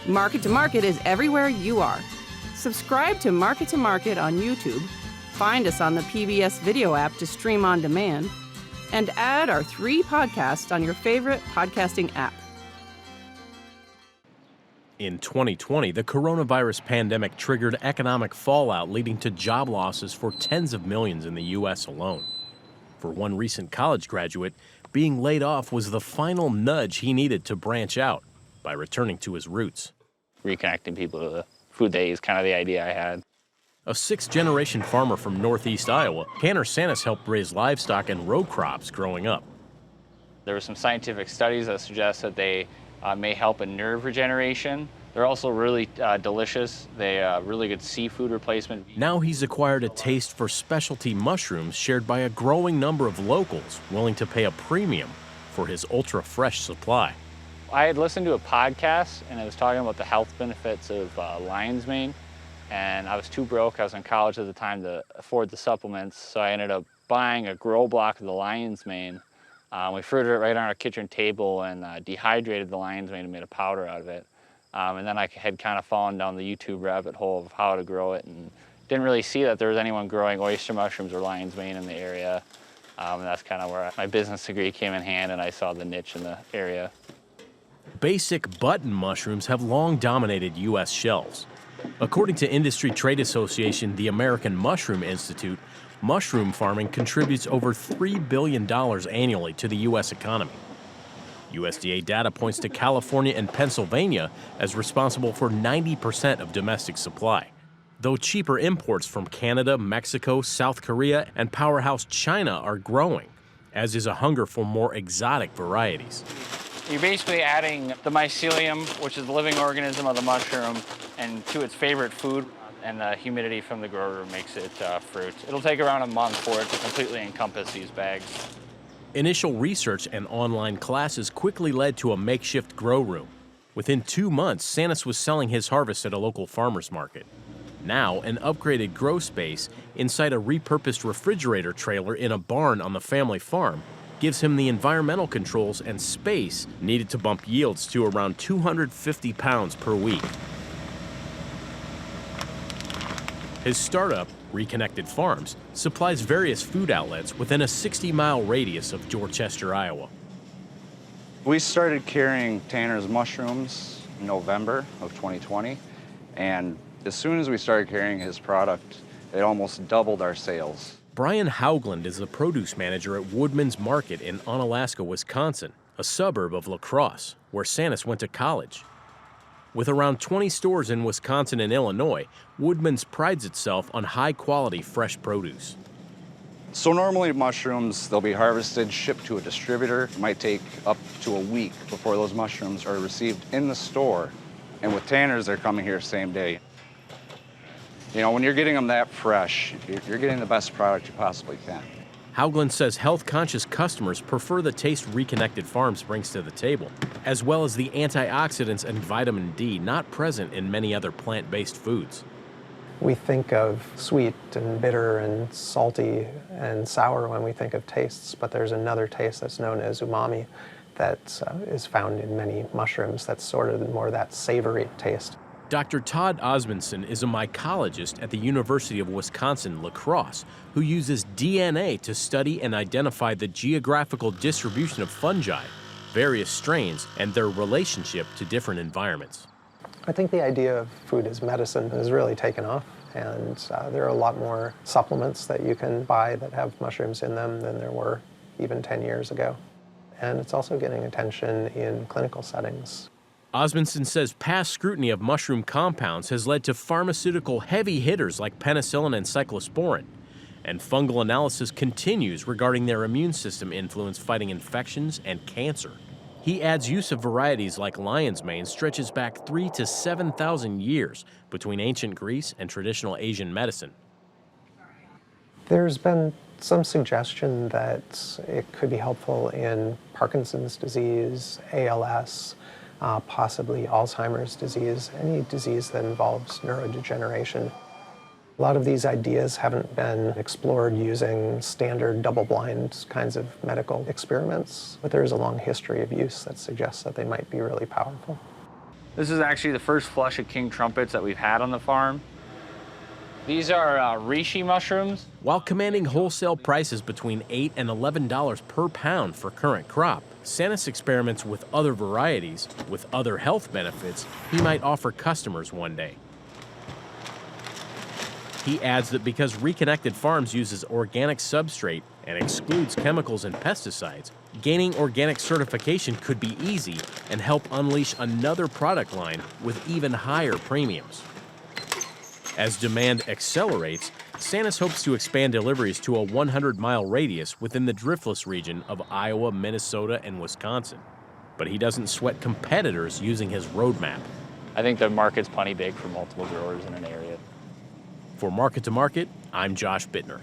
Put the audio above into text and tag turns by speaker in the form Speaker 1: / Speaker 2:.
Speaker 1: Market to Market is everywhere you are. Subscribe to Market on YouTube, find us on the PBS video app to stream on demand, and add our 3 podcasts on your favorite podcasting app.
Speaker 2: In 2020, the coronavirus pandemic triggered economic fallout leading to job losses for tens of millions in the U.S. alone. For one recent college graduate, being laid off was the final nudge he needed to branch out by returning to his roots.
Speaker 3: Reconnecting people to the food they eat is kind of the idea I had.
Speaker 2: A 6th-generation farmer from northeast Iowa, Tanner Sanis helped raise livestock and row crops growing up.
Speaker 3: There were some scientific studies that suggest that they may help in nerve regeneration. They're also really delicious. They really good seafood replacement.
Speaker 2: Now he's acquired a taste for specialty mushrooms shared by a growing number of locals willing to pay a premium for his ultra-fresh supply.
Speaker 3: I had listened to a podcast, and it was talking about the health benefits of lion's mane, and I was too broke. I was in college at the time to afford the supplements, so I ended up buying a grow block of the lion's mane. We fruited it right on our kitchen table and dehydrated the lion's mane and made a powder out of it. And then I had kind of fallen down the YouTube rabbit hole of how to grow it and didn't really see that there was anyone growing oyster mushrooms or lion's mane in the area. And that's kind of where my business degree came in hand, and I saw the niche in the area.
Speaker 2: Basic button mushrooms have long dominated U.S. shelves. According to industry trade association, the American Mushroom Institute, mushroom farming contributes over $3 billion annually to the U.S. economy. USDA data points to California and Pennsylvania as responsible for 90% of domestic supply, though cheaper imports from Canada, Mexico, South Korea, and powerhouse China are growing, as is a hunger for more exotic varieties.
Speaker 3: You're basically adding the mycelium, which is the living organism of the mushroom, and to its favorite food, and the humidity from the grower makes it fruit. It'll take around a month for it to completely encompass these bags.
Speaker 2: Initial research and online classes quickly led to a makeshift grow room. Within 2 months, Sanis was selling his harvest at a local farmer's market. Now, an upgraded grow space inside a repurposed refrigerator trailer in a barn on the family farm gives him the environmental controls and space needed to bump yields to around 250 pounds per week. His startup, Reconnected Farms, supplies various food outlets within a 60-mile radius of Dorchester, Iowa.
Speaker 4: We started carrying Tanner's mushrooms in November of 2020, and as soon as we started carrying his product, it almost doubled our sales.
Speaker 2: Brian Haugland is the produce manager at Woodman's Market in Onalaska, Wisconsin, a suburb of La Crosse, where Sanis went to college. With around 20 stores in Wisconsin and Illinois, Woodman's prides itself on high-quality fresh produce.
Speaker 4: So normally mushrooms, they'll be harvested, shipped to a distributor. It might take up to a week before those mushrooms are received in the store. And with Tanner's, they're coming here same day. You know, when you're getting them that fresh, you're getting the best product you possibly can.
Speaker 2: Haugland says health-conscious customers prefer the taste Reconnected Farms brings to the table, as well as the antioxidants and vitamin D not present in many other plant-based foods.
Speaker 5: We think of sweet and bitter and salty and sour when we think of tastes, but there's another taste that's known as umami that is found in many mushrooms that's sort of more that savory taste.
Speaker 2: Dr. Todd Osmundson is a mycologist at the University of Wisconsin-La Crosse who uses DNA to study and identify the geographical distribution of fungi, various strains, and their relationship to different environments.
Speaker 5: I think the idea of food as medicine has really taken off, and there are a lot more supplements that you can buy that have mushrooms in them than there were even 10 years ago. And it's also getting attention in clinical settings.
Speaker 2: Osmundson says past scrutiny of mushroom compounds has led to pharmaceutical heavy hitters like penicillin and cyclosporin, and fungal analysis continues regarding their immune system influence fighting infections and cancer. He adds use of varieties like lion's mane stretches back 3,000 to 7,000 years between ancient Greece and traditional Asian medicine.
Speaker 5: There's been some suggestion that it could be helpful in Parkinson's disease, ALS, possibly Alzheimer's disease, any disease that involves neurodegeneration. A lot of these ideas haven't been explored using standard double-blind kinds of medical experiments, but there is a long history of use that suggests that they might be really powerful.
Speaker 3: This is actually the first flush of king trumpets that we've had on the farm. These are reishi mushrooms.
Speaker 2: While commanding wholesale prices between $8 and $11 per pound for current crop, Sanis experiments with other varieties with other health benefits he might offer customers one day. He adds that because Reconnected Farms uses organic substrate and excludes chemicals and pesticides, gaining organic certification could be easy and help unleash another product line with even higher premiums. As demand accelerates, Sanis hopes to expand deliveries to a 100-mile radius within the Driftless region of Iowa, Minnesota, and Wisconsin. But he doesn't sweat competitors using his roadmap.
Speaker 3: I think the market's plenty big for multiple growers in an area.
Speaker 2: For Market to Market, I'm Josh Buettner.